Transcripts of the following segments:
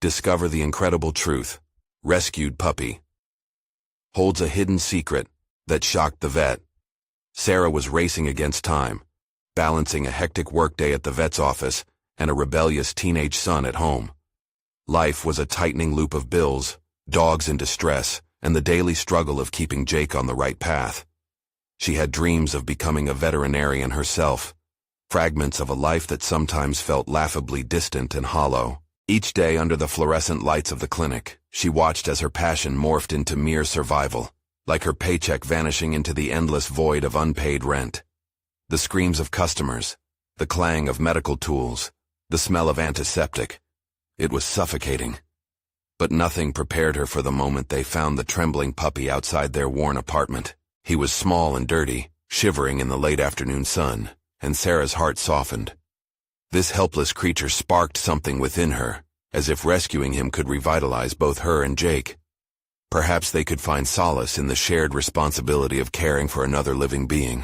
Discover the incredible truth. Rescued puppy holds a hidden secret that shocked the vet. Sarah was racing against time, balancing a hectic workday at the vet's office and a rebellious teenage son at home. Life was a tightening loop of bills, dogs in distress, and the daily struggle of keeping Jake on the right path. She had dreams of becoming a veterinarian herself, fragments of a life that sometimes felt laughably distant and hollow. Each day under the fluorescent lights of the clinic, she watched as her passion morphed into mere survival, like her paycheck vanishing into the endless void of unpaid rent. The screams of customers, the clang of medical tools, the smell of antiseptic. It was suffocating. But nothing prepared her for the moment they found the trembling puppy outside their worn apartment. He was small and dirty, shivering in the late afternoon sun, and Sarah's heart softened. This helpless creature sparked something within her, as if rescuing him could revitalize both her and Jake. Perhaps they could find solace in the shared responsibility of caring for another living being.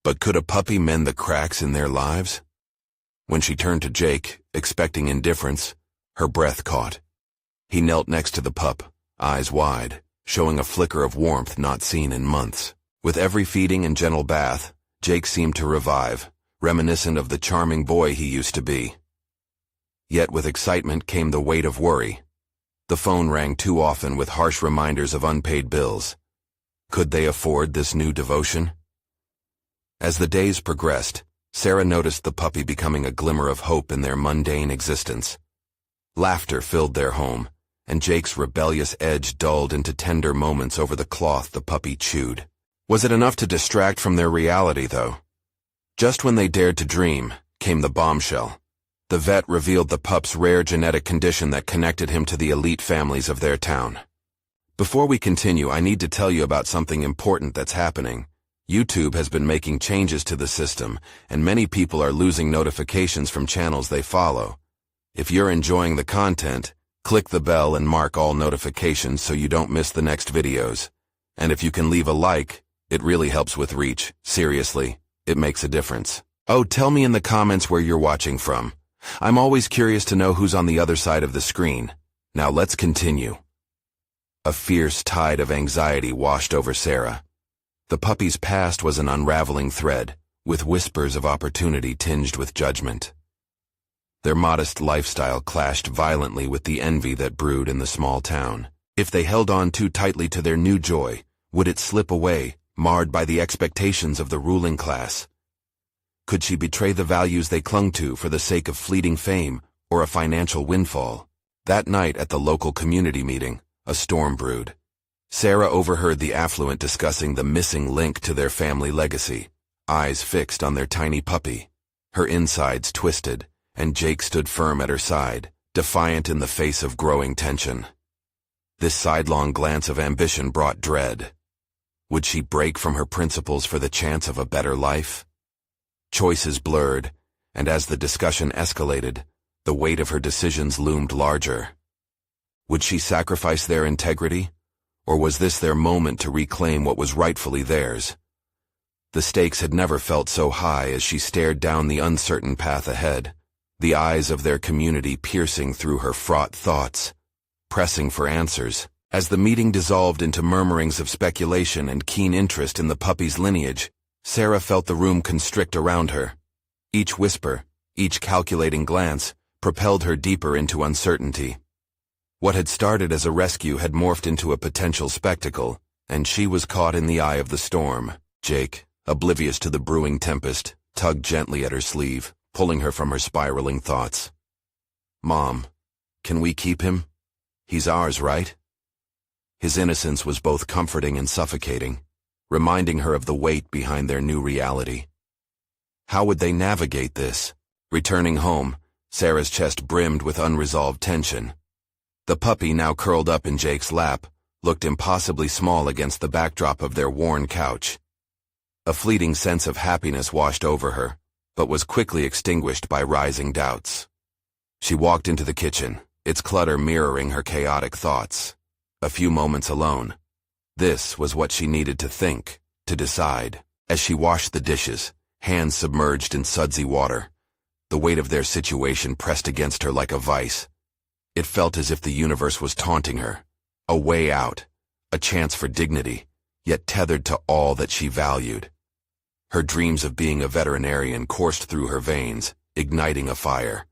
But could a puppy mend the cracks in their lives? When she turned to Jake, expecting indifference, her breath caught. He knelt next to the pup, eyes wide, showing a flicker of warmth not seen in months. With every feeding and gentle bath, Jake seemed to revive, reminiscent of the charming boy he used to be. Yet with excitement came the weight of worry. The phone rang too often with harsh reminders of unpaid bills. Could they afford this new devotion? As the days progressed, Sarah noticed the puppy becoming a glimmer of hope in their mundane existence. Laughter filled their home, and Jake's rebellious edge dulled into tender moments over the cloth the puppy chewed. Was it enough to distract from their reality, though? Just when they dared to dream, came the bombshell. The vet revealed the pup's rare genetic condition that connected him to the elite families of their town. Before we continue, I need to tell you about something important that's happening. YouTube has been making changes to the system, and many people are losing notifications from channels they follow. If you're enjoying the content, click the bell and mark all notifications so you don't miss the next videos. And if you can leave a like, it really helps with reach. Seriously, it makes a difference. Oh, tell me in the comments where you're watching from. I'm always curious to know who's on the other side of the screen. Now let's continue. A fierce tide of anxiety washed over Sarah. The puppy's past was an unraveling thread, with whispers of opportunity tinged with judgment. Their modest lifestyle clashed violently with the envy that brewed in the small town. If they held on too tightly to their new joy, would it slip away, marred by the expectations of the ruling class? Could she betray the values they clung to for the sake of fleeting fame or a financial windfall? That night at the local community meeting, a storm brewed. Sarah overheard the affluent discussing the missing link to their family legacy, eyes fixed on their tiny puppy. Her insides twisted, and Jake stood firm at her side, defiant in the face of growing tension. This sidelong glance of ambition brought dread. Would she break from her principles for the chance of a better life? Choices blurred, and as the discussion escalated, the weight of her decisions loomed larger. Would she sacrifice their integrity, or was this their moment to reclaim what was rightfully theirs? The stakes had never felt so high as she stared down the uncertain path ahead, the eyes of their community piercing through her fraught thoughts, pressing for answers. As the meeting dissolved into murmurings of speculation and keen interest in the puppy's lineage, Sarah felt the room constrict around her. Each whisper, each calculating glance, propelled her deeper into uncertainty. What had started as a rescue had morphed into a potential spectacle, and she was caught in the eye of the storm. Jake, oblivious to the brewing tempest, tugged gently at her sleeve, pulling her from her spiraling thoughts. "Mom, can we keep him? He's ours, right?" His innocence was both comforting and suffocating, reminding her of the weight behind their new reality. How would they navigate this? Returning home, Sarah's chest brimmed with unresolved tension. The puppy, now curled up in Jake's lap, looked impossibly small against the backdrop of their worn couch. A fleeting sense of happiness washed over her, but was quickly extinguished by rising doubts. She walked into the kitchen, its clutter mirroring her chaotic thoughts. A few moments alone. This was what she needed to think, to decide. As she washed the dishes, hands submerged in sudsy water, the weight of their situation pressed against her like a vice. It felt as if the universe was taunting her. A way out, a chance for dignity, yet tethered to all that she valued. Her dreams of being a veterinarian coursed through her veins, igniting a fire.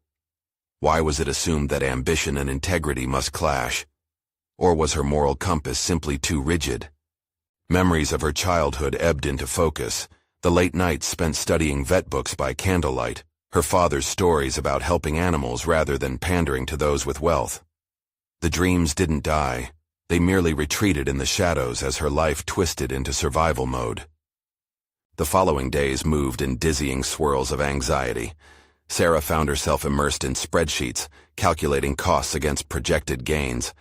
Why was it assumed that ambition and integrity must clash? Or was her moral compass simply too rigid? Memories of her childhood ebbed into focus, the late nights spent studying vet books by candlelight, her father's stories about helping animals rather than pandering to those with wealth. The dreams didn't die. They merely retreated in the shadows as her life twisted into survival mode. The following days moved in dizzying swirls of anxiety. Sarah found herself immersed in spreadsheets, calculating costs against projected gains.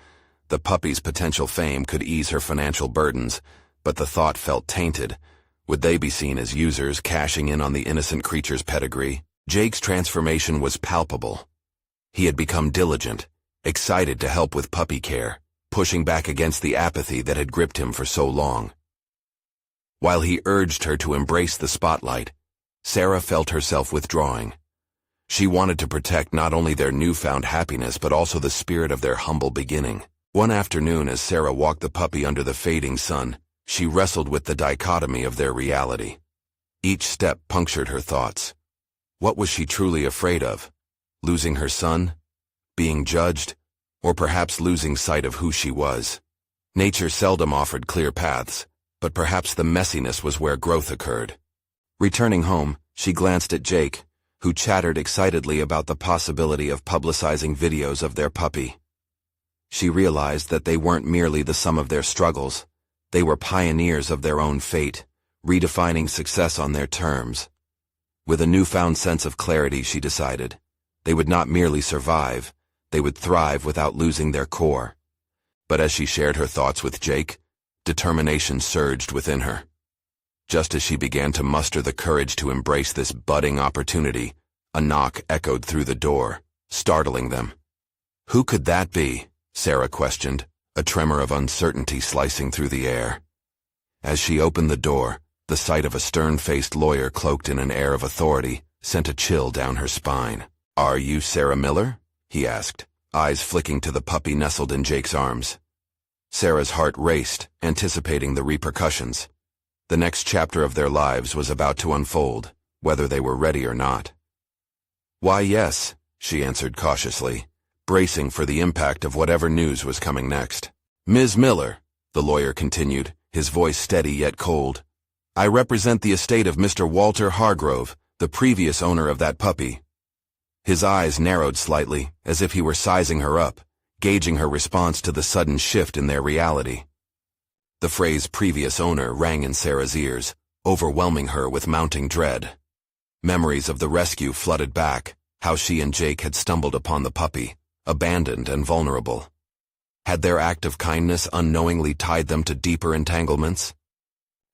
The puppy's potential fame could ease her financial burdens, but the thought felt tainted. Would they be seen as users cashing in on the innocent creature's pedigree? Jake's transformation was palpable. He had become diligent, excited to help with puppy care, pushing back against the apathy that had gripped him for so long. While he urged her to embrace the spotlight, Sarah felt herself withdrawing. She wanted to protect not only their newfound happiness but also the spirit of their humble beginning. One afternoon, as Sarah walked the puppy under the fading sun, she wrestled with the dichotomy of their reality. Each step punctured her thoughts. What was she truly afraid of? Losing her son? Being judged? Or perhaps losing sight of who she was? Nature seldom offered clear paths, but perhaps the messiness was where growth occurred. Returning home, she glanced at Jake, who chattered excitedly about the possibility of publicizing videos of their puppy. She realized that they weren't merely the sum of their struggles. They were pioneers of their own fate, redefining success on their terms. With a newfound sense of clarity, she decided, they would not merely survive, they would thrive without losing their core. But as she shared her thoughts with Jake, determination surged within her. Just as she began to muster the courage to embrace this budding opportunity, a knock echoed through the door, startling them. Who could that be? Sarah questioned, a tremor of uncertainty slicing through the air. As she opened the door, the sight of a stern-faced lawyer cloaked in an air of authority sent a chill down her spine. "Are you Sarah Miller?" he asked, eyes flicking to the puppy nestled in Jake's arms. Sarah's heart raced, anticipating the repercussions. The next chapter of their lives was about to unfold, whether they were ready or not. "Why, yes," she answered cautiously, bracing for the impact of whatever news was coming next. "Ms. Miller," the lawyer continued, his voice steady yet cold, "I represent the estate of Mr. Walter Hargrove, the previous owner of that puppy." His eyes narrowed slightly, as if he were sizing her up, gauging her response to the sudden shift in their reality. The phrase "previous owner" rang in Sarah's ears, overwhelming her with mounting dread. Memories of the rescue flooded back, how she and Jake had stumbled upon the puppy, abandoned and vulnerable. Had their act of kindness unknowingly tied them to deeper entanglements?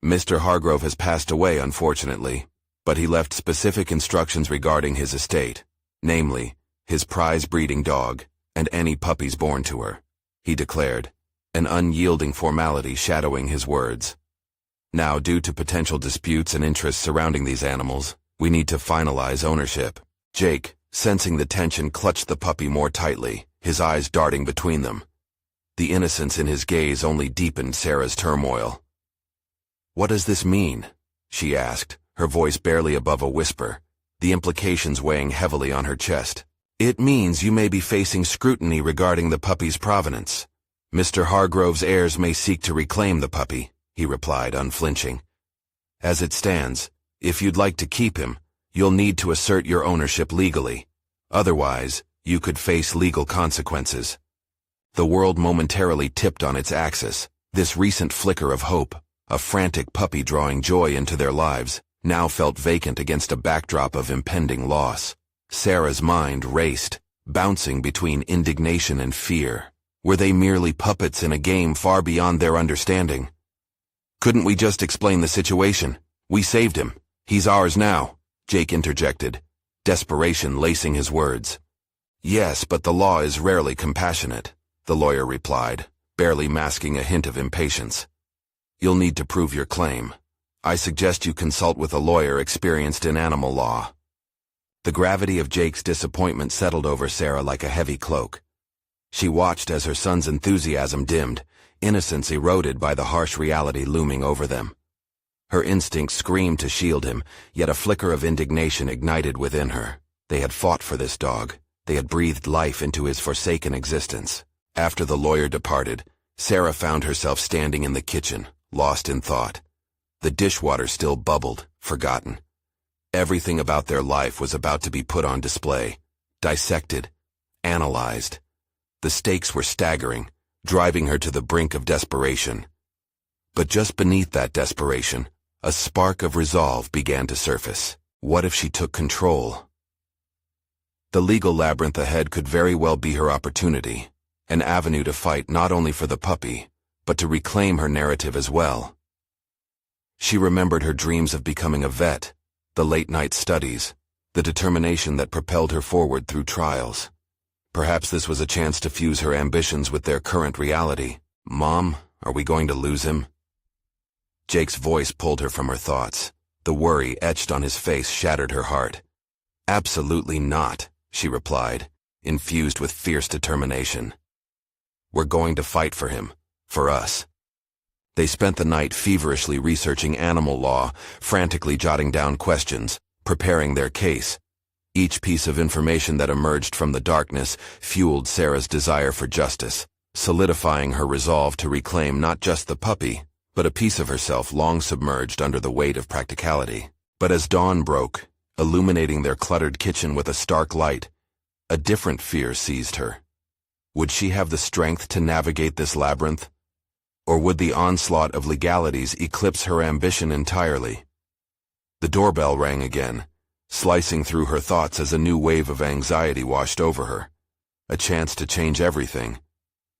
Mr. Hargrove has passed away, unfortunately, but he left specific instructions regarding his estate, namely, his prize breeding dog, and any puppies born to her, he declared, an unyielding formality shadowing his words. Now, due to potential disputes and interests surrounding these animals, we need to finalize ownership. Jake, sensing the tension, clutched the puppy more tightly, his eyes darting between them. The innocence in his gaze only deepened Sarah's turmoil. "What does this mean?" she asked, her voice barely above a whisper, the implications weighing heavily on her chest. "It means you may be facing scrutiny regarding the puppy's provenance. Mr. Hargrove's heirs may seek to reclaim the puppy," he replied, unflinching. "As it stands, if you'd like to keep him, you'll need to assert your ownership legally. Otherwise, you could face legal consequences." The world momentarily tipped on its axis. This recent flicker of hope, a frantic puppy drawing joy into their lives, now felt vacant against a backdrop of impending loss. Sarah's mind raced, bouncing between indignation and fear. Were they merely puppets in a game far beyond their understanding? "Couldn't we just explain the situation? We saved him. He's ours now," Jake interjected, desperation lacing his words. "Yes, but the law is rarely compassionate," the lawyer replied, barely masking a hint of impatience. "You'll need to prove your claim. I suggest you consult with a lawyer experienced in animal law." The gravity of Jake's disappointment settled over Sarah like a heavy cloak. She watched as her son's enthusiasm dimmed, innocence eroded by the harsh reality looming over them. Her instincts screamed to shield him, yet a flicker of indignation ignited within her. They had fought for this dog. They had breathed life into his forsaken existence. After the lawyer departed, Sarah found herself standing in the kitchen, lost in thought. The dishwater still bubbled, forgotten. Everything about their life was about to be put on display, dissected, analyzed. The stakes were staggering, driving her to the brink of desperation. But just beneath that desperation, a spark of resolve began to surface. What if she took control? The legal labyrinth ahead could very well be her opportunity, an avenue to fight not only for the puppy, but to reclaim her narrative as well. She remembered her dreams of becoming a vet, the late-night studies, the determination that propelled her forward through trials. Perhaps this was a chance to fuse her ambitions with their current reality. "Mom, are we going to lose him?" Jake's voice pulled her from her thoughts. The worry etched on his face shattered her heart. "Absolutely not," she replied, infused with fierce determination. "We're going to fight for him, for us." They spent the night feverishly researching animal law, frantically jotting down questions, preparing their case. Each piece of information that emerged from the darkness fueled Sarah's desire for justice, solidifying her resolve to reclaim not just the puppy, but a piece of herself long submerged under the weight of practicality. But as dawn broke, illuminating their cluttered kitchen with a stark light, a different fear seized her. Would she have the strength to navigate this labyrinth? Or would the onslaught of legalities eclipse her ambition entirely? The doorbell rang again, slicing through her thoughts as a new wave of anxiety washed over her. A chance to change everything.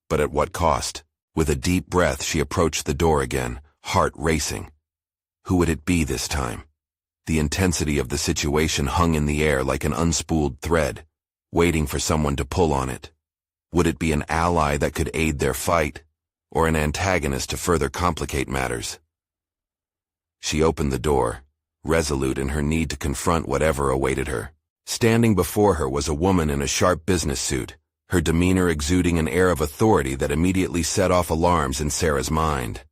But at what cost? With a deep breath, she approached the door again, heart racing. Who would it be this time? The intensity of the situation hung in the air like an unspooled thread, waiting for someone to pull on it. Would it be an ally that could aid their fight, or an antagonist to further complicate matters? She opened the door, resolute in her need to confront whatever awaited her. Standing before her was a woman in a sharp business suit, her demeanor exuding an air of authority that immediately set off alarms in Sarah's mind.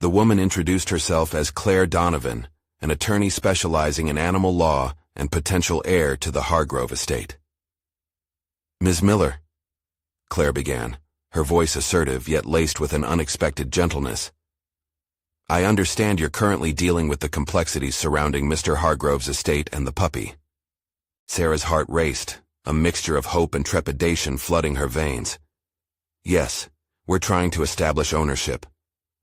The woman introduced herself as Claire Donovan, an attorney specializing in animal law and potential heir to the Hargrove estate. "Ms. Miller," Claire began, her voice assertive yet laced with an unexpected gentleness. "I understand you're currently dealing with the complexities surrounding Mr. Hargrove's estate and the puppy." Sarah's heart raced, a mixture of hope and trepidation flooding her veins. "Yes, we're trying to establish ownership.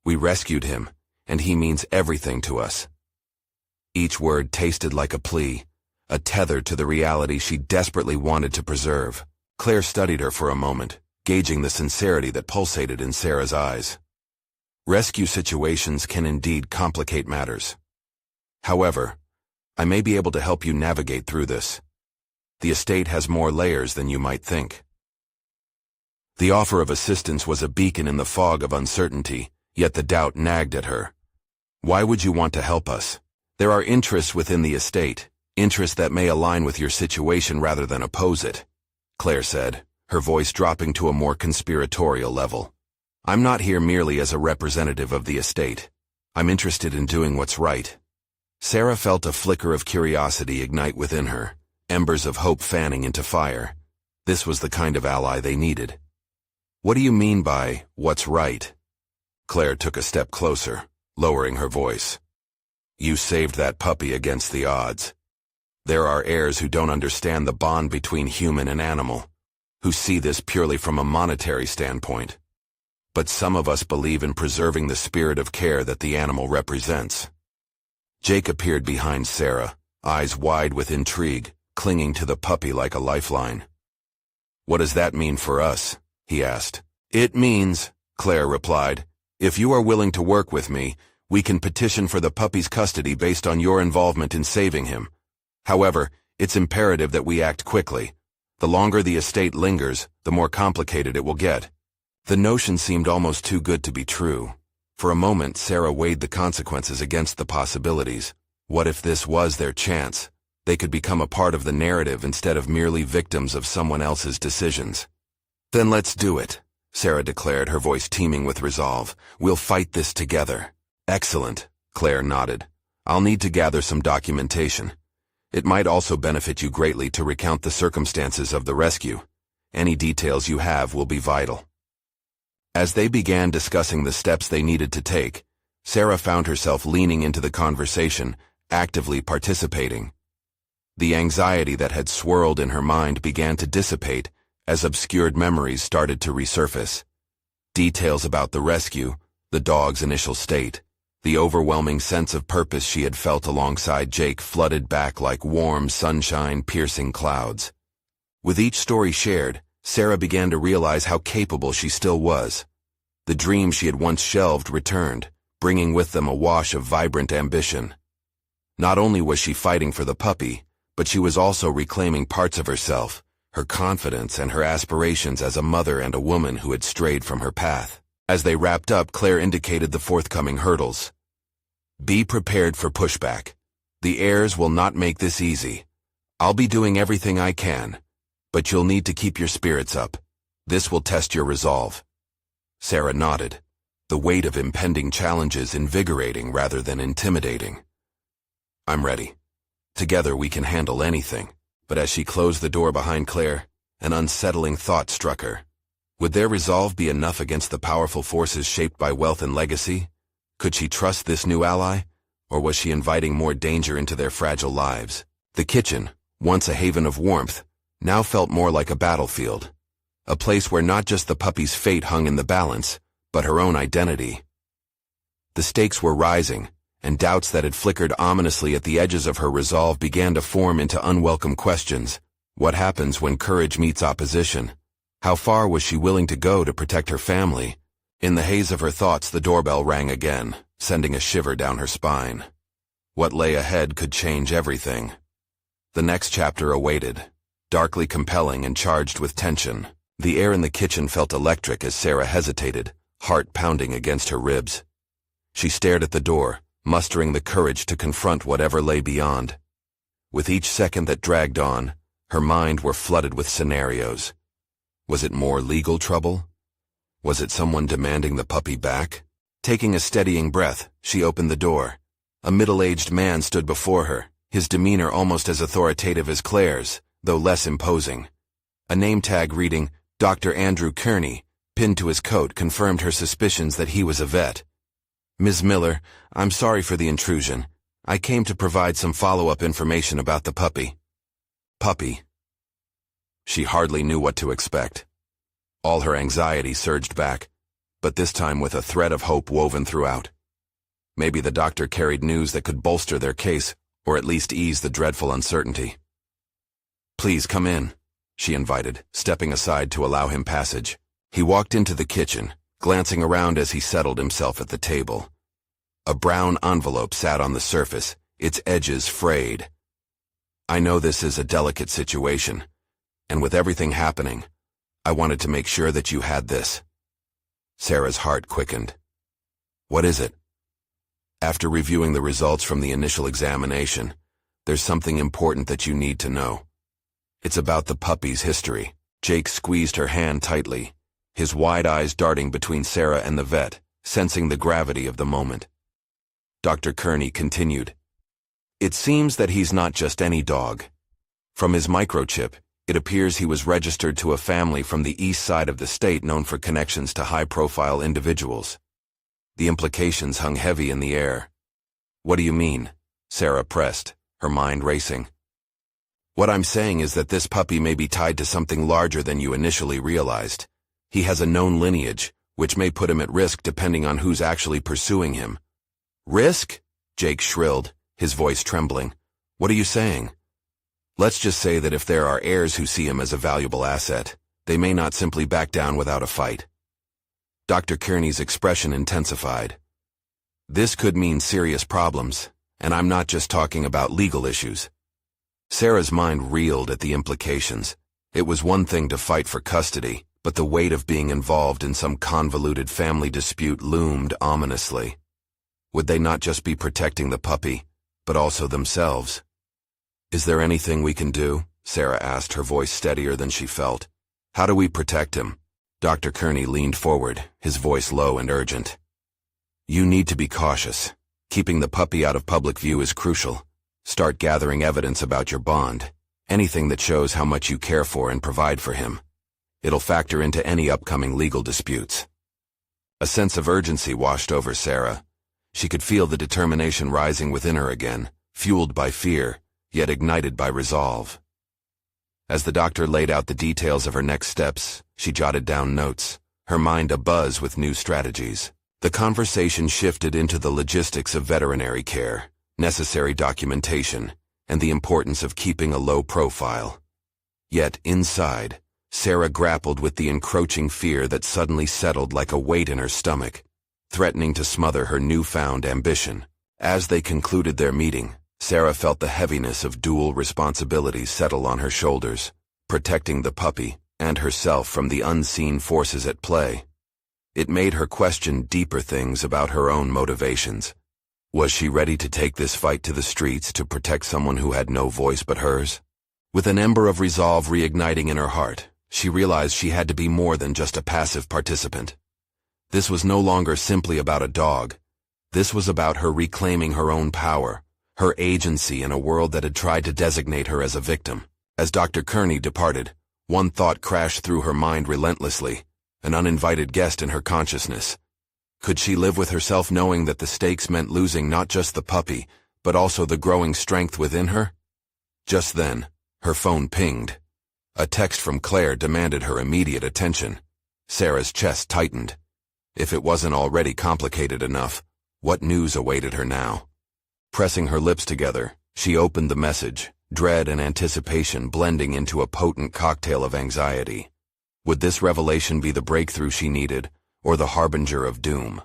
We rescued him, and he means everything to us." Each word tasted like a plea, a tether to the reality she desperately wanted to preserve. Claire studied her for a moment, gauging the sincerity that pulsated in Sarah's eyes. Rescue situations can indeed complicate matters. However, I may be able to help you navigate through this. The estate has more layers than you might think. The offer of assistance was a beacon in the fog of uncertainty, yet the doubt nagged at her. "Why would you want to help us?" "There are interests within the estate, interests that may align with your situation rather than oppose it," Claire said, her voice dropping to a more conspiratorial level. "I'm not here merely as a representative of the estate. I'm interested in doing what's right." Sarah felt a flicker of curiosity ignite within her, embers of hope fanning into fire. This was the kind of ally they needed. "What do you mean by, what's right?" Claire took a step closer, lowering her voice. "You saved that puppy against the odds. There are heirs who don't understand the bond between human and animal, who see this purely from a monetary standpoint. But some of us believe in preserving the spirit of care that the animal represents." Jake appeared behind Sarah, eyes wide with intrigue, clinging to the puppy like a lifeline. "What does that mean for us?" he asked. "It means," Claire replied, "if you are willing to work with me, we can petition for the puppy's custody based on your involvement in saving him. However, it's imperative that we act quickly. The longer the estate lingers, the more complicated it will get." The notion seemed almost too good to be true. For a moment, Sarah weighed the consequences against the possibilities. What if this was their chance? They could become a part of the narrative instead of merely victims of someone else's decisions. Then let's do it, Sarah declared, her voice teeming with resolve. We'll fight this together. Excellent, Claire nodded. I'll need to gather some documentation. It might also benefit you greatly to recount the circumstances of the rescue. Any details you have will be vital. As they began discussing the steps they needed to take, Sarah found herself leaning into the conversation, actively participating. The anxiety that had swirled in her mind began to dissipate as obscured memories started to resurface. Details about the rescue, the dog's initial state, the overwhelming sense of purpose she had felt alongside Jake flooded back like warm sunshine piercing clouds. With each story shared, Sarah began to realize how capable she still was. The dreams she had once shelved returned, bringing with them a wash of vibrant ambition. Not only was she fighting for the puppy, but she was also reclaiming parts of herself, her confidence and her aspirations as a mother and a woman who had strayed from her path. As they wrapped up, Claire indicated the forthcoming hurdles. Be prepared for pushback. The heirs will not make this easy. I'll be doing everything I can, but you'll need to keep your spirits up. This will test your resolve. Sarah nodded, the weight of impending challenges invigorating rather than intimidating. I'm ready. Together we can handle anything. But as she closed the door behind Claire, an unsettling thought struck her. Would their resolve be enough against the powerful forces shaped by wealth and legacy? Could she trust this new ally, or was she inviting more danger into their fragile lives? The kitchen, once a haven of warmth, now felt more like a battlefield, a place where not just the puppy's fate hung in the balance, but her own identity. The stakes were rising, and doubts that had flickered ominously at the edges of her resolve began to form into unwelcome questions. What happens when courage meets opposition? How far was she willing to go to protect her family? In the haze of her thoughts, the doorbell rang again, sending a shiver down her spine. What lay ahead could change everything. The next chapter awaited, darkly compelling and charged with tension. The air in the kitchen felt electric as Sarah hesitated, heart pounding against her ribs. She stared at the door, mustering the courage to confront whatever lay beyond. With each second that dragged on, her mind were flooded with scenarios. Was it more legal trouble? Was it someone demanding the puppy back? Taking a steadying breath, she opened the door. A middle-aged man stood before her, his demeanor almost as authoritative as Claire's, though less imposing. A name tag reading, Dr. Andrew Kearney, pinned to his coat confirmed her suspicions that he was a vet. Ms. Miller, I'm sorry for the intrusion. I came to provide some follow-up information about the puppy. Puppy. She hardly knew what to expect. All her anxiety surged back, but this time with a thread of hope woven throughout. Maybe the doctor carried news that could bolster their case, or at least ease the dreadful uncertainty. Please come in, she invited, stepping aside to allow him passage. He walked into the kitchen, glancing around as he settled himself at the table. A brown envelope sat on the surface, its edges frayed. I know this is a delicate situation, and with everything happening, I wanted to make sure that you had this. Sarah's heart quickened. What is it? After reviewing the results from the initial examination, there's something important that you need to know. It's about the puppy's history. Jake squeezed her hand tightly, his wide eyes darting between Sarah and the vet, sensing the gravity of the moment. Dr. Kearney continued. It seems that he's not just any dog. From his microchip, it appears he was registered to a family from the east side of the state known for connections to high-profile individuals. The implications hung heavy in the air. What do you mean? Sarah pressed, her mind racing. What I'm saying is that this puppy may be tied to something larger than you initially realized. He has a known lineage, which may put him at risk depending on who's actually pursuing him. Risk? Jake shrilled, his voice trembling. What are you saying? Let's just say that if there are heirs who see him as a valuable asset, they may not simply back down without a fight. Dr. Kearney's expression intensified. This could mean serious problems, and I'm not just talking about legal issues. Sarah's mind reeled at the implications. It was one thing to fight for custody, but the weight of being involved in some convoluted family dispute loomed ominously. Would they not just be protecting the puppy, but also themselves? Is there anything we can do? Sarah asked, her voice steadier than she felt. How do we protect him? Dr. Kearney leaned forward, his voice low and urgent. You need to be cautious. Keeping the puppy out of public view is crucial. Start gathering evidence about your bond. Anything that shows how much you care for and provide for him. It'll factor into any upcoming legal disputes. A sense of urgency washed over Sarah. She could feel the determination rising within her again, fueled by fear, yet ignited by resolve. As the doctor laid out the details of her next steps, she jotted down notes, her mind abuzz with new strategies. The conversation shifted into the logistics of veterinary care, necessary documentation, and the importance of keeping a low profile. Yet, inside, Sarah grappled with the encroaching fear that suddenly settled like a weight in her stomach, threatening to smother her newfound ambition. As they concluded their meeting, Sarah felt the heaviness of dual responsibilities settle on her shoulders, protecting the puppy and herself from the unseen forces at play. It made her question deeper things about her own motivations. Was she ready to take this fight to the streets to protect someone who had no voice but hers? With an ember of resolve reigniting in her heart, she realized she had to be more than just a passive participant. This was no longer simply about a dog. This was about her reclaiming her own power, her agency in a world that had tried to designate her as a victim. As Dr. Kearney departed, one thought crashed through her mind relentlessly, an uninvited guest in her consciousness. Could she live with herself knowing that the stakes meant losing not just the puppy, but also the growing strength within her? Just then, her phone pinged. A text from Claire demanded her immediate attention. Sarah's chest tightened. If it wasn't already complicated enough, what news awaited her now? Pressing her lips together, she opened the message, dread and anticipation blending into a potent cocktail of anxiety. Would this revelation be the breakthrough she needed, or the harbinger of doom?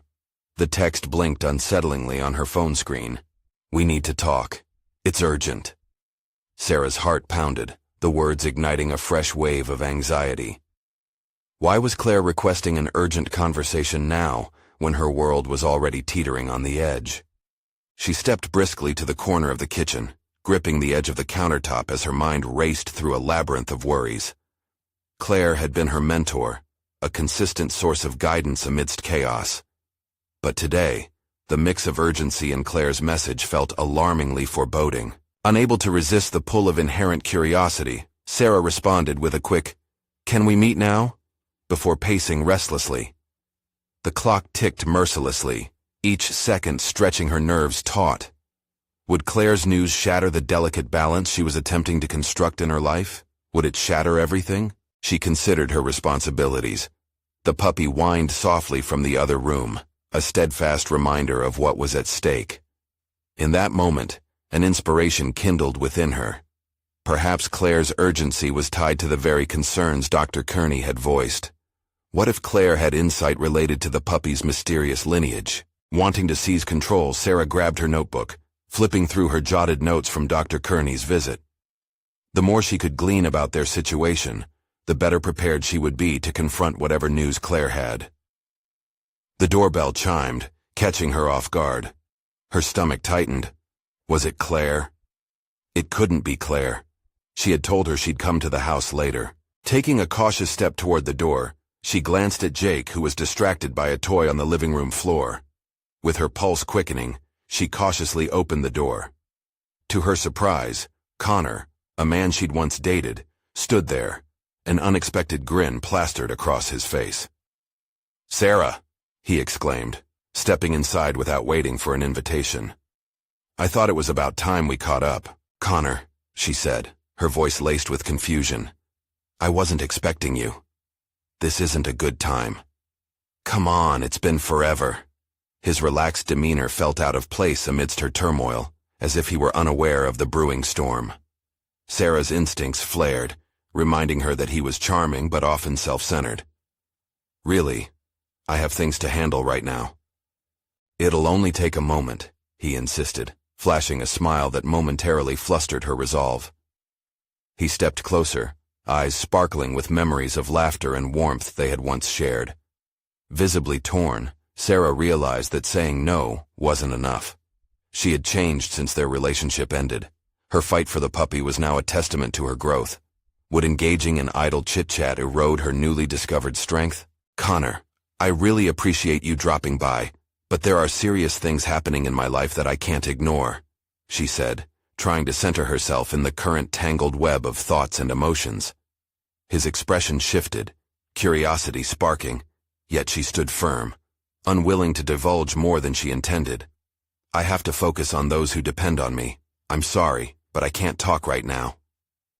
The text blinked unsettlingly on her phone screen. We need to talk. It's urgent. Sarah's heart pounded, the words igniting a fresh wave of anxiety. Why was Claire requesting an urgent conversation now, when her world was already teetering on the edge? She stepped briskly to the corner of the kitchen, gripping the edge of the countertop as her mind raced through a labyrinth of worries. Claire had been her mentor, a consistent source of guidance amidst chaos. But today, the mix of urgency in Claire's message felt alarmingly foreboding. Unable to resist the pull of inherent curiosity, Sarah responded with a quick, "Can we meet now?" before pacing restlessly. The clock ticked mercilessly, each second stretching her nerves taut. Would Claire's news shatter the delicate balance she was attempting to construct in her life? Would it shatter everything? She considered her responsibilities. The puppy whined softly from the other room, a steadfast reminder of what was at stake. In that moment, an inspiration kindled within her. Perhaps Claire's urgency was tied to the very concerns Dr. Kearney had voiced. What if Claire had insight related to the puppy's mysterious lineage? Wanting to seize control, Sarah grabbed her notebook, flipping through her jotted notes from Dr. Kearney's visit. The more she could glean about their situation, the better prepared she would be to confront whatever news Claire had. The doorbell chimed, catching her off guard. Her stomach tightened. Was it Claire? It couldn't be Claire. She had told her she'd come to the house later. Taking a cautious step toward the door, she glanced at Jake, who was distracted by a toy on the living room floor. With her pulse quickening, she cautiously opened the door. To her surprise, Connor, a man she'd once dated, stood there, an unexpected grin plastered across his face. "Sarah," he exclaimed, stepping inside without waiting for an invitation. "I thought it was about time we caught up." "Connor," she said, her voice laced with confusion. "I wasn't expecting you. This isn't a good time." "Come on, it's been forever." His relaxed demeanor felt out of place amidst her turmoil, as if he were unaware of the brewing storm. Sarah's instincts flared, reminding her that he was charming but often self-centered. "Really, I have things to handle right now." "It'll only take a moment," he insisted, flashing a smile that momentarily flustered her resolve. He stepped closer, eyes sparkling with memories of laughter and warmth they had once shared. Visibly torn, Sarah realized that saying no wasn't enough. She had changed since their relationship ended. Her fight for the puppy was now a testament to her growth. Would engaging in idle chit-chat erode her newly discovered strength? "Connor, I really appreciate you dropping by, but there are serious things happening in my life that I can't ignore," she said, trying to center herself in the current tangled web of thoughts and emotions. His expression shifted, curiosity sparking, yet she stood firm, unwilling to divulge more than she intended. "I have to focus on those who depend on me. I'm sorry, but I can't talk right now."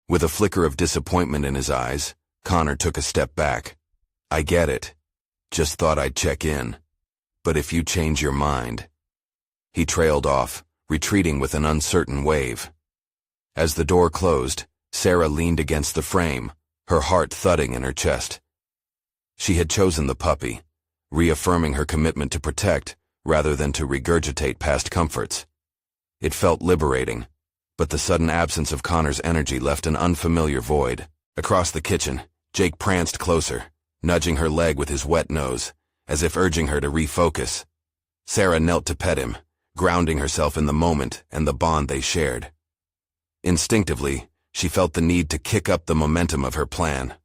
With a flicker of disappointment in his eyes, Connor took a step back. "I get it. Just thought I'd check in. But if you change your mind..." He trailed off, retreating with an uncertain wave. As the door closed, Sarah leaned against the frame, her heart thudding in her chest. She had chosen the puppy, reaffirming her commitment to protect rather than to regurgitate past comforts. It felt liberating, but the sudden absence of Connor's energy left an unfamiliar void. Across the kitchen, Jake pranced closer, nudging her leg with his wet nose, as if urging her to refocus. Sarah knelt to pet him, grounding herself in the moment and the bond they shared. Instinctively, she felt the need to kick up the momentum of her plan.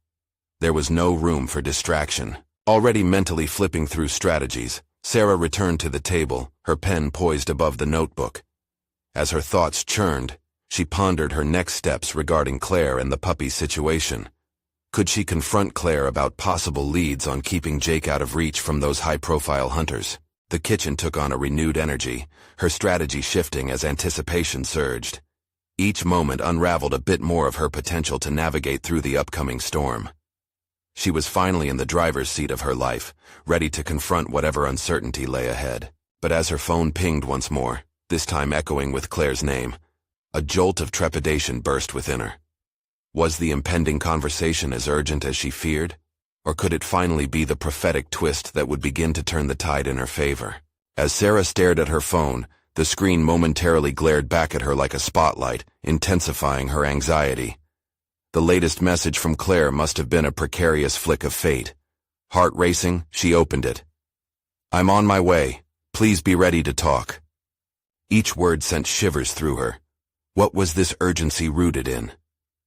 There was no room for distraction. Already mentally flipping through strategies, Sarah returned to the table, her pen poised above the notebook. As her thoughts churned, she pondered her next steps regarding Claire and the puppy's situation. Could she confront Claire about possible leads on keeping Jake out of reach from those high-profile hunters? The kitchen took on a renewed energy, her strategy shifting as anticipation surged. Each moment unraveled a bit more of her potential to navigate through the upcoming storm. She was finally in the driver's seat of her life, ready to confront whatever uncertainty lay ahead. But as her phone pinged once more, this time echoing with Claire's name, a jolt of trepidation burst within her. Was the impending conversation as urgent as she feared? Or could it finally be the prophetic twist that would begin to turn the tide in her favor? As Sarah stared at her phone, the screen momentarily glared back at her like a spotlight, intensifying her anxiety. The latest message from Claire must have been a precarious flick of fate. Heart racing, she opened it. "I'm on my way. Please be ready to talk." Each word sent shivers through her. What was this urgency rooted in?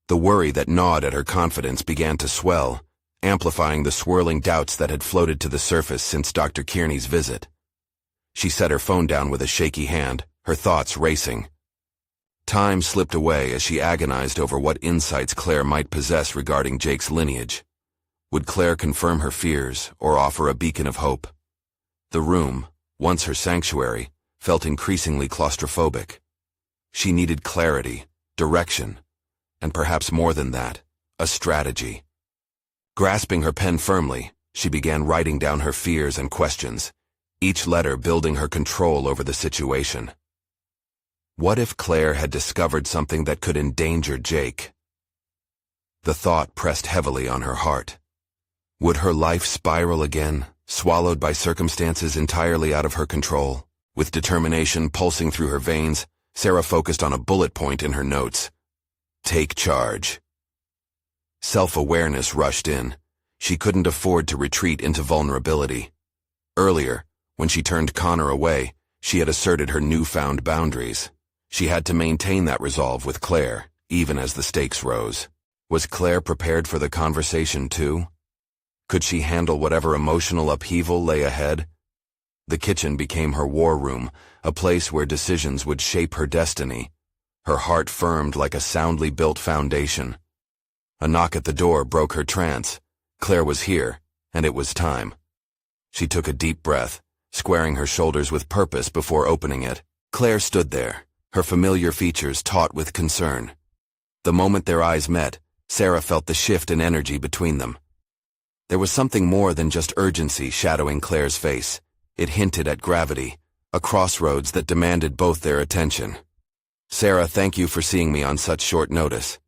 The worry that gnawed at her confidence began to swell, amplifying the swirling doubts that had floated to the surface since Dr. Kearney's visit. She set her phone down with a shaky hand, her thoughts racing. Time slipped away as she agonized over what insights Claire might possess regarding Jake's lineage. Would Claire confirm her fears or offer a beacon of hope? The room, once her sanctuary, felt increasingly claustrophobic. She needed clarity, direction, and perhaps more than that, a strategy. Grasping her pen firmly, she began writing down her fears and questions, each letter building her control over the situation. What if Claire had discovered something that could endanger Jake? The thought pressed heavily on her heart. Would her life spiral again, swallowed by circumstances entirely out of her control? With determination pulsing through her veins, Sarah focused on a bullet point in her notes. Take charge. Self-awareness rushed in. She couldn't afford to retreat into vulnerability. Earlier, when she turned Connor away, she had asserted her newfound boundaries. She had to maintain that resolve with Claire, even as the stakes rose. Was Claire prepared for the conversation too? Could she handle whatever emotional upheaval lay ahead? The kitchen became her war room, a place where decisions would shape her destiny. Her heart firmed like a soundly built foundation. A knock at the door broke her trance. Claire was here, and it was time. She took a deep breath, squaring her shoulders with purpose before opening it. Claire stood there, her familiar features taut with concern. The moment their eyes met, Sarah felt the shift in energy between them. There was something more than just urgency shadowing Claire's face. It hinted at gravity, a crossroads that demanded both their attention. "Sarah, thank you for seeing me on such short notice."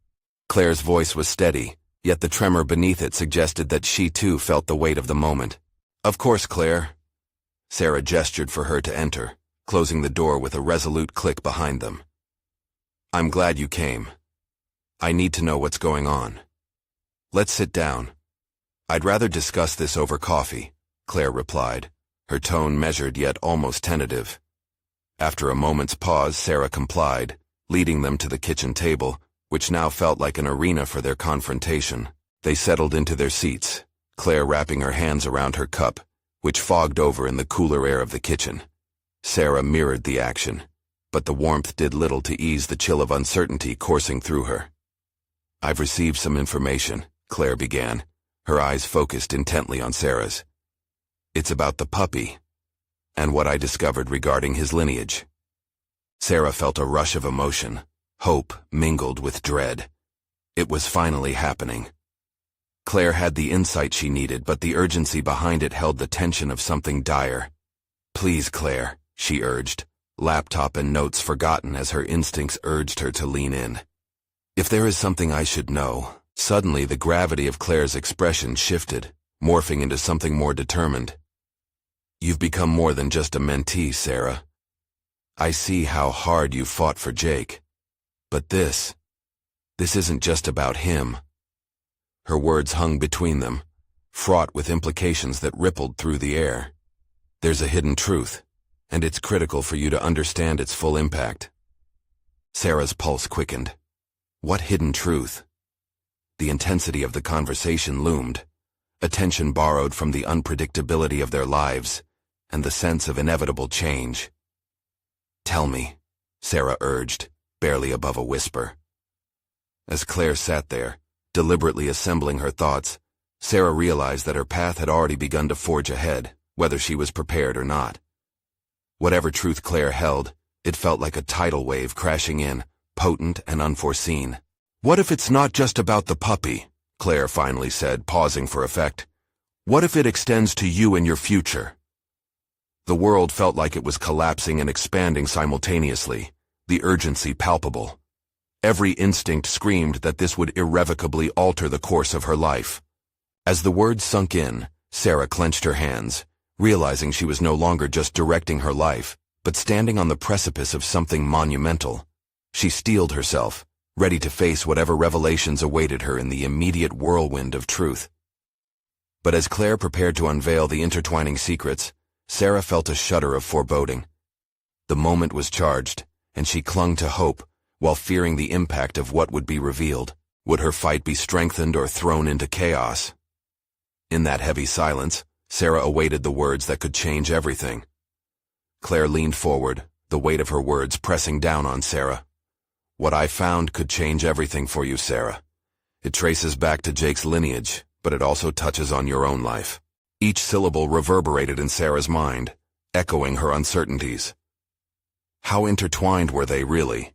Claire's voice was steady, yet the tremor beneath it suggested that she too felt the weight of the moment. "Of course, Claire." Sarah gestured for her to enter, closing the door with a resolute click behind them. "I'm glad you came. I need to know what's going on. Let's sit down." "I'd rather discuss this over coffee," Claire replied, her tone measured yet almost tentative. After a moment's pause, Sarah complied, leading them to the kitchen table, which now felt like an arena for their confrontation. They settled into their seats, Claire wrapping her hands around her cup, which fogged over in the cooler air of the kitchen. Sarah mirrored the action, but the warmth did little to ease the chill of uncertainty coursing through her. "I've received some information," Claire began, her eyes focused intently on Sarah's. "It's about the puppy, and what I discovered regarding his lineage." Sarah felt a rush of emotion, hope mingled with dread. It was finally happening. Claire had the insight she needed, but the urgency behind it held the tension of something dire. "Please, Claire," she urged, laptop and notes forgotten as her instincts urged her to lean in. "If there is something I should know." Suddenly, the gravity of Claire's expression shifted, morphing into something more determined. "You've become more than just a mentee, Sarah. I see how hard you fought for Jake. But this isn't just about him." Her words hung between them, fraught with implications that rippled through the air. "There's a hidden truth, and it's critical for you to understand its full impact." Sarah's pulse quickened. What hidden truth? The intensity of the conversation loomed, a tension borrowed from the unpredictability of their lives and the sense of inevitable change. "Tell me," Sarah urged, barely above a whisper. As Claire sat there, deliberately assembling her thoughts, Sarah realized that her path had already begun to forge ahead, whether she was prepared or not. Whatever truth Claire held, it felt like a tidal wave crashing in, potent and unforeseen. "What if it's not just about the puppy?" Claire finally said, pausing for effect. "What if it extends to you and your future?" The world felt like it was collapsing and expanding simultaneously, the urgency palpable. Every instinct screamed that this would irrevocably alter the course of her life. As the words sunk in, Sarah clenched her hands, realizing she was no longer just directing her life, but standing on the precipice of something monumental. She steeled herself, ready to face whatever revelations awaited her in the immediate whirlwind of truth. But as Claire prepared to unveil the intertwining secrets, Sarah felt a shudder of foreboding. The moment was charged, and she clung to hope, while fearing the impact of what would be revealed. Would her fight be strengthened or thrown into chaos? In that heavy silence, Sarah awaited the words that could change everything. Claire leaned forward, the weight of her words pressing down on Sarah. "What I found could change everything for you, Sarah. It traces back to Jake's lineage, but it also touches on your own life." Each syllable reverberated in Sarah's mind, echoing her uncertainties. How intertwined were they, really?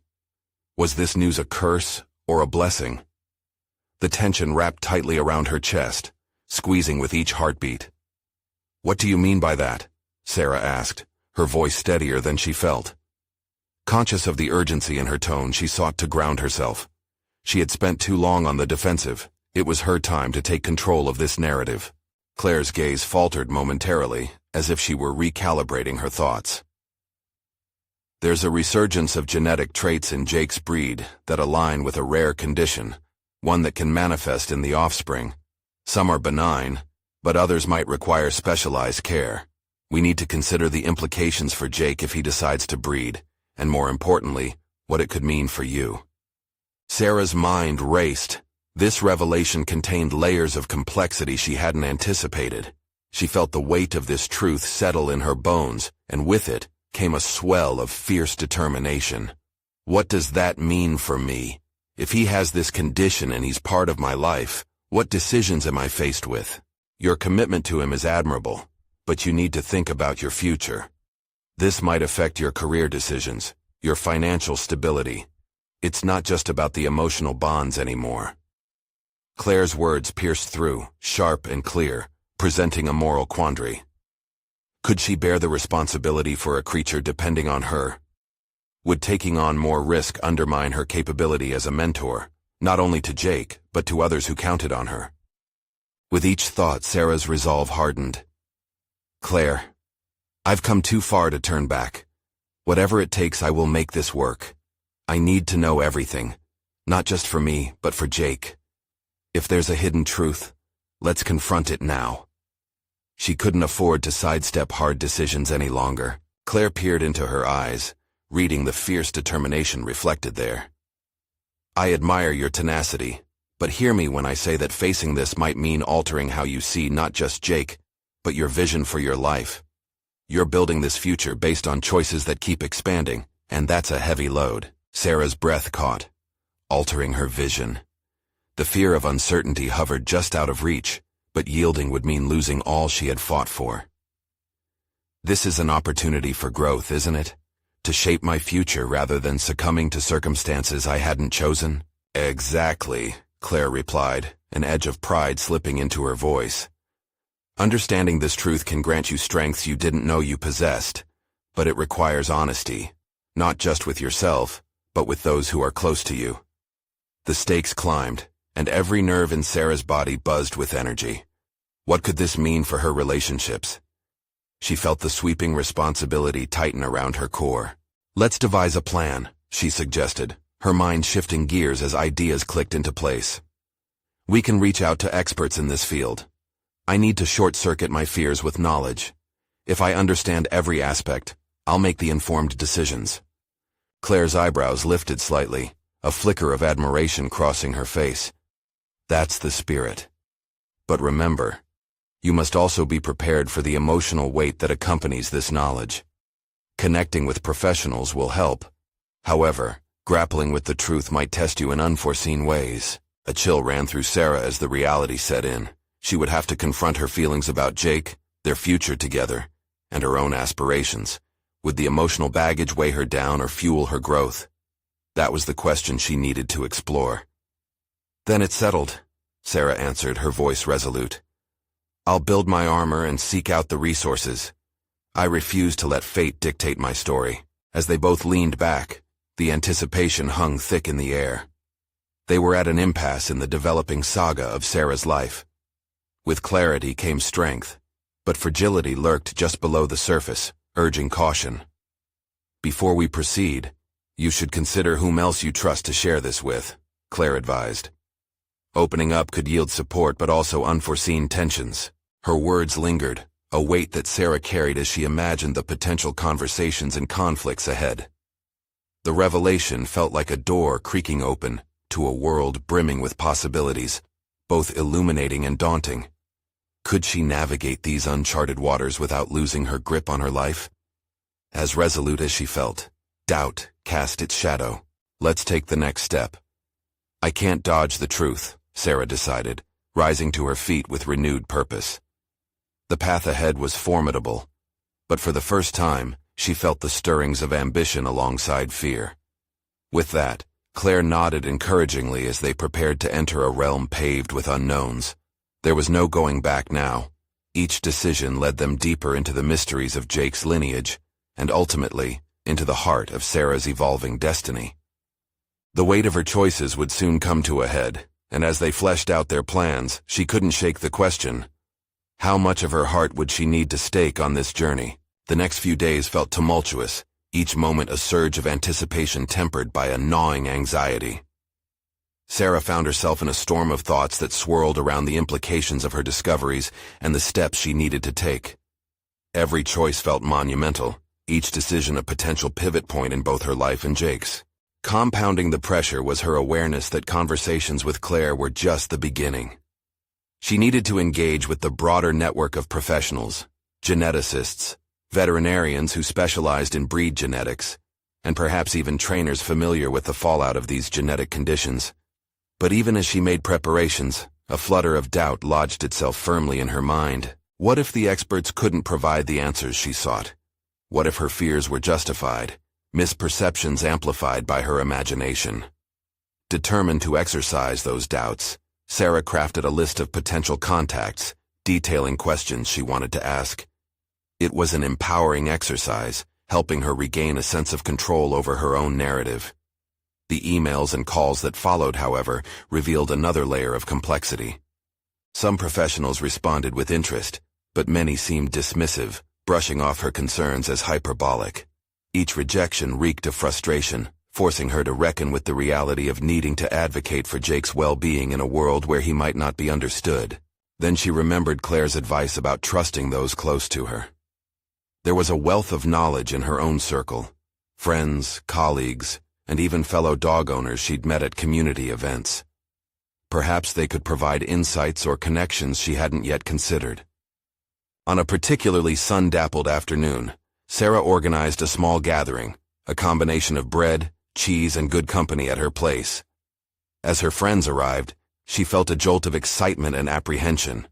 Was this news a curse or a blessing? The tension wrapped tightly around her chest, squeezing with each heartbeat. "What do you mean by that?" Sarah asked, her voice steadier than she felt. Conscious of the urgency in her tone, she sought to ground herself. She had spent too long on the defensive. It was her time to take control of this narrative. Claire's gaze faltered momentarily, as if she were recalibrating her thoughts. "There's a resurgence of genetic traits in Jake's breed that align with a rare condition, one that can manifest in the offspring. Some are benign, but others might require specialized care. We need to consider the implications for Jake if he decides to breed, and more importantly, what it could mean for you." Sarah's mind raced. This revelation contained layers of complexity she hadn't anticipated. She felt the weight of this truth settle in her bones, and with it came a swell of fierce determination. "What does that mean for me? If he has this condition and he's part of my life, what decisions am I faced with? Your commitment to him is admirable, but you need to think about your future. This might affect your career decisions, your financial stability. It's not just about the emotional bonds anymore." Claire's words pierced through, sharp and clear, presenting a moral quandary. Could she bear the responsibility for a creature depending on her? Would taking on more risk undermine her capability as a mentor, not only to Jake, but to others who counted on her? With each thought, Sarah's resolve hardened. "Claire, I've come too far to turn back. Whatever it takes, I will make this work. I need to know everything, not just for me, but for Jake. If there's a hidden truth, let's confront it now." She couldn't afford to sidestep hard decisions any longer. Claire peered into her eyes, reading the fierce determination reflected there. "I admire your tenacity, But hear me when I say that facing this might mean altering how you see not just Jake, but your vision for your life. You're building this future based on choices that keep expanding, and that's a heavy load. Sarah's breath caught, altering her vision. The fear of uncertainty hovered just out of reach, but yielding would mean losing all she had fought for. This is an opportunity for growth, isn't it? To shape my future rather than succumbing to circumstances I hadn't chosen? Exactly, Claire replied, an edge of pride slipping into her voice. Understanding this truth can grant you strengths you didn't know you possessed, but it requires honesty, not just with yourself, but with those who are close to you. The stakes climbed, and every nerve in Sarah's body buzzed with energy. What could this mean for her relationships? She felt the sweeping responsibility tighten around her core. Let's devise a plan, she suggested, her mind shifting gears as ideas clicked into place. We can reach out to experts in this field. I need to short-circuit my fears with knowledge. If I understand every aspect, I'll make the informed decisions. Claire's eyebrows lifted slightly, a flicker of admiration crossing her face. That's the spirit. But remember, you must also be prepared for the emotional weight that accompanies this knowledge. Connecting with professionals will help. However, grappling with the truth might test you in unforeseen ways. A chill ran through Sarah as the reality set in. She would have to confront her feelings about Jake, their future together, and her own aspirations. Would the emotional baggage weigh her down or fuel her growth? That was the question she needed to explore. Then it's settled, Sarah answered, her voice resolute. I'll build my armor and seek out the resources. I refuse to let fate dictate my story. As they both leaned back, the anticipation hung thick in the air. They were at an impasse in the developing saga of Sarah's life. With clarity came strength, but fragility lurked just below the surface, urging caution. Before we proceed, you should consider whom else you trust to share this with, Claire advised. Opening up could yield support but also unforeseen tensions. Her words lingered, a weight that Sarah carried as she imagined the potential conversations and conflicts ahead. The revelation felt like a door creaking open to a world brimming with possibilities, both illuminating and daunting. Could she navigate these uncharted waters without losing her grip on her life? As resolute as she felt, doubt cast its shadow. Let's take the next step. I can't dodge the truth, Sarah decided, rising to her feet with renewed purpose. The path ahead was formidable, but for the first time, she felt the stirrings of ambition alongside fear. With that, Claire nodded encouragingly as they prepared to enter a realm paved with unknowns. There was no going back now. Each decision led them deeper into the mysteries of Jake's lineage, and ultimately, into the heart of Sarah's evolving destiny. The weight of her choices would soon come to a head, and as they fleshed out their plans, she couldn't shake the question. How much of her heart would she need to stake on this journey? The next few days felt tumultuous, each moment a surge of anticipation tempered by a gnawing anxiety. Sarah found herself in a storm of thoughts that swirled around the implications of her discoveries and the steps she needed to take. Every choice felt monumental, each decision a potential pivot point in both her life and Jake's. Compounding the pressure was her awareness that conversations with Claire were just the beginning. She needed to engage with the broader network of professionals, geneticists, veterinarians who specialized in breed genetics, and perhaps even trainers familiar with the fallout of these genetic conditions. But even as she made preparations, a flutter of doubt lodged itself firmly in her mind. What if the experts couldn't provide the answers she sought? What if her fears were justified, misperceptions amplified by her imagination? Determined to exercise those doubts, Sarah crafted a list of potential contacts, detailing questions she wanted to ask. It was an empowering exercise, helping her regain a sense of control over her own narrative. The emails and calls that followed, however, revealed another layer of complexity. Some professionals responded with interest, but many seemed dismissive, brushing off her concerns as hyperbolic. Each rejection reeked of frustration, forcing her to reckon with the reality of needing to advocate for Jake's well-being in a world where he might not be understood. Then she remembered Claire's advice about trusting those close to her. There was a wealth of knowledge in her own circle, friends, colleagues, and even fellow dog owners she'd met at community events. Perhaps they could provide insights or connections she hadn't yet considered. On a particularly sun-dappled afternoon, Sarah organized a small gathering, a combination of bread, cheese, and good company at her place. As her friends arrived, she felt a jolt of excitement and apprehension.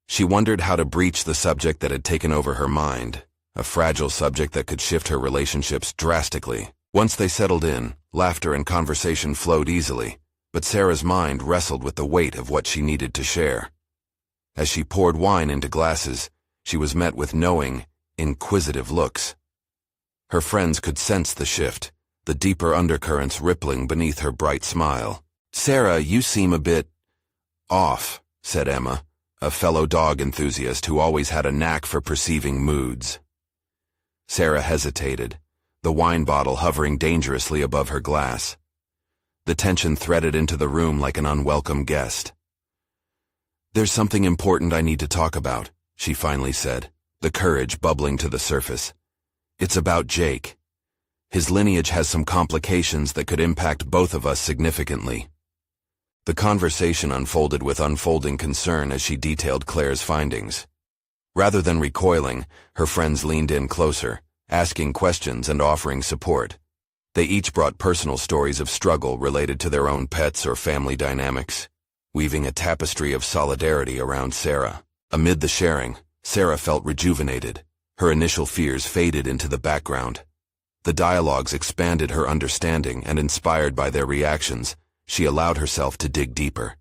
She wondered how to breach the subject that had taken over her mind, a fragile subject that could shift her relationships drastically. Once they settled in, laughter and conversation flowed easily, but Sarah's mind wrestled with the weight of what she needed to share. As she poured wine into glasses, she was met with knowing, inquisitive looks. Her friends could sense the shift, the deeper undercurrents rippling beneath her bright smile. "Sarah, you seem a bit off," said Emma, a fellow dog enthusiast who always had a knack for perceiving moods. Sarah hesitated, the wine bottle hovering dangerously above her glass. The tension threaded into the room like an unwelcome guest. "There's something important I need to talk about," she finally said, the courage bubbling to the surface. "It's about Jake. His lineage has some complications that could impact both of us significantly." The conversation unfolded with unfolding concern as she detailed Claire's findings. Rather than recoiling, her friends leaned in closer, asking questions and offering support. They each brought personal stories of struggle related to their own pets or family dynamics, weaving a tapestry of solidarity around Sarah. Amid the sharing, Sarah felt rejuvenated. Her initial fears faded into the background. The dialogues expanded her understanding, and inspired by their reactions, she allowed herself to dig deeper.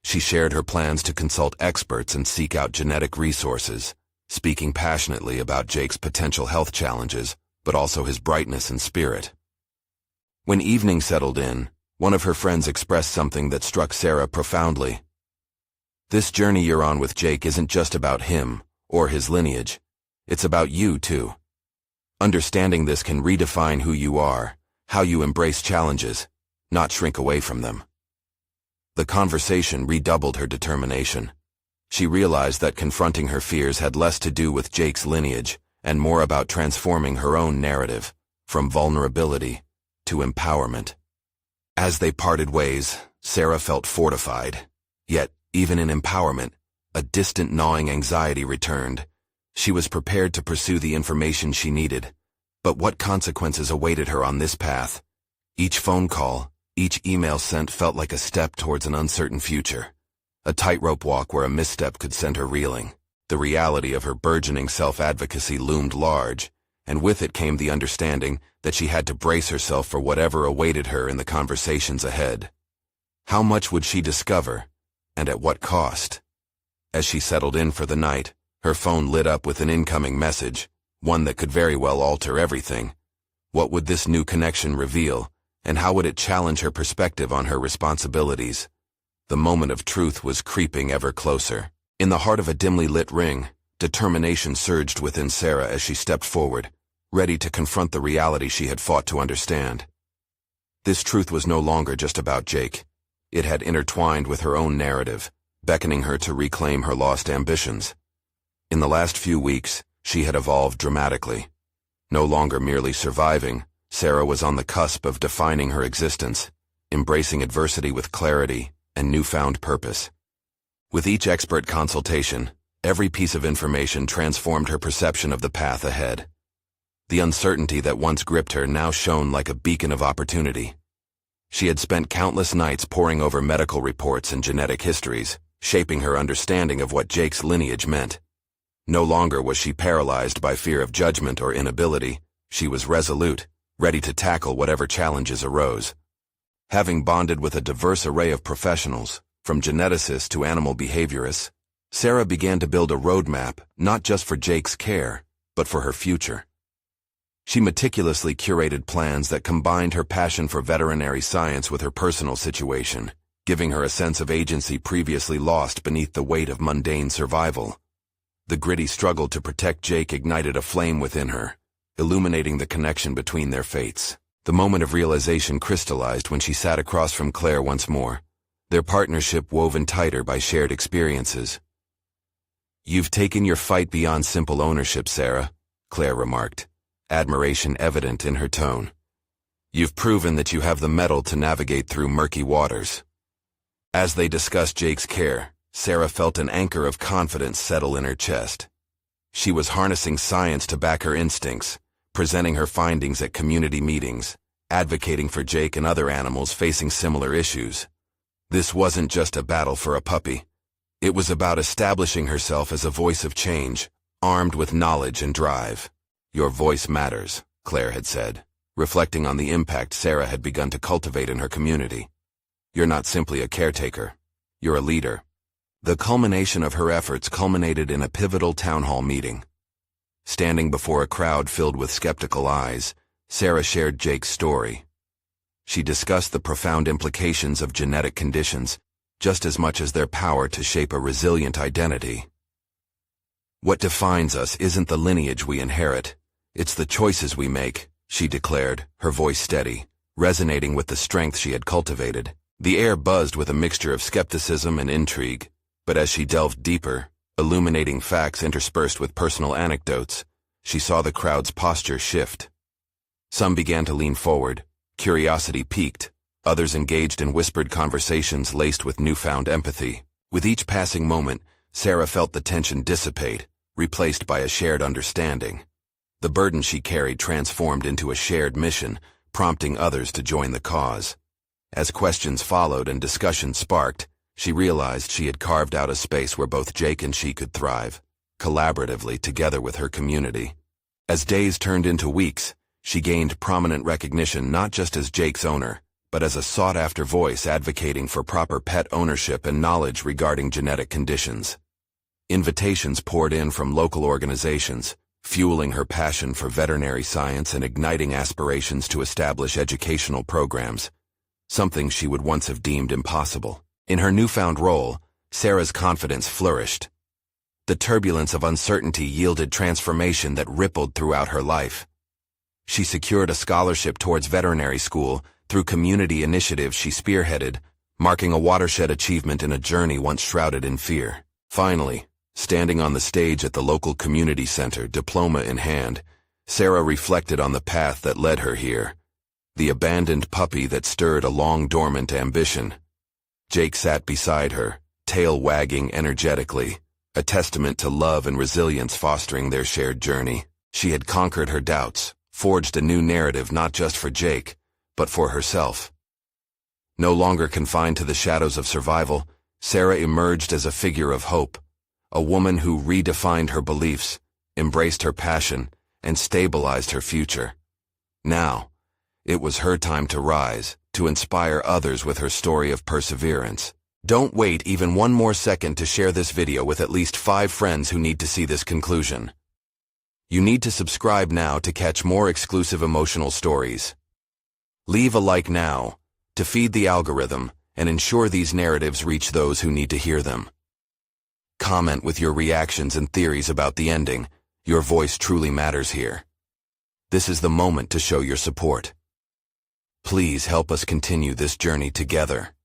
She shared her plans to consult experts and seek out genetic resources, speaking passionately about Jake's potential health challenges, but also his brightness and spirit. When evening settled in, one of her friends expressed something that struck Sarah profoundly. "This journey you're on with Jake isn't just about him or his lineage. It's about you, too. Understanding this can redefine who you are, how you embrace challenges, not shrink away from them." The conversation redoubled her determination. She realized that confronting her fears had less to do with Jake's lineage and more about transforming her own narrative, from vulnerability to empowerment. As they parted ways, Sarah felt fortified. Yet, even in empowerment, a distant gnawing anxiety returned. She was prepared to pursue the information she needed. But what consequences awaited her on this path? Each phone call, each email sent felt like a step towards an uncertain future. A tightrope walk where a misstep could send her reeling. The reality of her burgeoning self-advocacy loomed large, and with it came the understanding that she had to brace herself for whatever awaited her in the conversations ahead. How much would she discover, and at what cost? As she settled in for the night, her phone lit up with an incoming message, one that could very well alter everything. What would this new connection reveal, and how would it challenge her perspective on her responsibilities? The moment of truth was creeping ever closer. In the heart of a dimly lit ring, determination surged within Sarah as she stepped forward, ready to confront the reality she had fought to understand. This truth was no longer just about Jake. It had intertwined with her own narrative, beckoning her to reclaim her lost ambitions. In the last few weeks, she had evolved dramatically. No longer merely surviving, Sarah was on the cusp of defining her existence, embracing adversity with clarity and newfound purpose. With each expert consultation, every piece of information transformed her perception of the path ahead. The uncertainty that once gripped her now shone like a beacon of opportunity. She had spent countless nights poring over medical reports and genetic histories, shaping her understanding of what Jake's lineage meant. No longer was she paralyzed by fear of judgment or inability. She was resolute, ready to tackle whatever challenges arose. Having bonded with a diverse array of professionals, from geneticists to animal behaviorists, Sarah began to build a roadmap not just for Jake's care, but for her future. She meticulously curated plans that combined her passion for veterinary science with her personal situation, giving her a sense of agency previously lost beneath the weight of mundane survival. The gritty struggle to protect Jake ignited a flame within her, illuminating the connection between their fates. The moment of realization crystallized when she sat across from Claire once more, their partnership woven tighter by shared experiences. "You've taken your fight beyond simple ownership, Sarah," Claire remarked, admiration evident in her tone. "You've proven that you have the mettle to navigate through murky waters." As they discussed Jake's care, Sarah felt an anchor of confidence settle in her chest. She was harnessing science to back her instincts, presenting her findings at community meetings, advocating for Jake and other animals facing similar issues. This wasn't just a battle for a puppy. It was about establishing herself as a voice of change, armed with knowledge and drive. "Your voice matters," Claire had said, reflecting on the impact Sarah had begun to cultivate in her community. "You're not simply a caretaker. You're a leader." The culmination of her efforts culminated in a pivotal town hall meeting. Standing before a crowd filled with skeptical eyes, Sarah shared Jake's story. She discussed the profound implications of genetic conditions, just as much as their power to shape a resilient identity. "What defines us isn't the lineage we inherit, it's the choices we make," she declared, her voice steady, resonating with the strength she had cultivated. The air buzzed with a mixture of skepticism and intrigue, but as she delved deeper, illuminating facts interspersed with personal anecdotes, she saw the crowd's posture shift. Some began to lean forward, curiosity piqued, others engaged in whispered conversations laced with newfound empathy. With each passing moment, Sarah felt the tension dissipate, replaced by a shared understanding. The burden she carried transformed into a shared mission, prompting others to join the cause. As questions followed and discussion sparked, she realized she had carved out a space where both Jake and she could thrive, collaboratively together with her community. As days turned into weeks, she gained prominent recognition not just as Jake's owner, but as a sought-after voice advocating for proper pet ownership and knowledge regarding genetic conditions. Invitations poured in from local organizations, fueling her passion for veterinary science and igniting aspirations to establish educational programs, something she would once have deemed impossible. In her newfound role, Sarah's confidence flourished. The turbulence of uncertainty yielded transformation that rippled throughout her life. She secured a scholarship towards veterinary school through community initiatives she spearheaded, marking a watershed achievement in a journey once shrouded in fear. Finally, standing on the stage at the local community center, diploma in hand, Sarah reflected on the path that led her here, the abandoned puppy that stirred a long-dormant ambition. Jake sat beside her, tail wagging energetically, a testament to love and resilience fostering their shared journey. She had conquered her doubts, forged a new narrative not just for Jake, but for herself. No longer confined to the shadows of survival, Sarah emerged as a figure of hope, a woman who redefined her beliefs, embraced her passion, and stabilized her future. Now, it was her time to rise, to inspire others with her story of perseverance. Don't wait even one more second to share this video with at least 5 friends who need to see this conclusion. You need to subscribe now to catch more exclusive emotional stories. Leave a like now to feed the algorithm and ensure these narratives reach those who need to hear them. Comment with your reactions and theories about the ending. Your voice truly matters here. This is the moment to show your support. Please help us continue this journey together.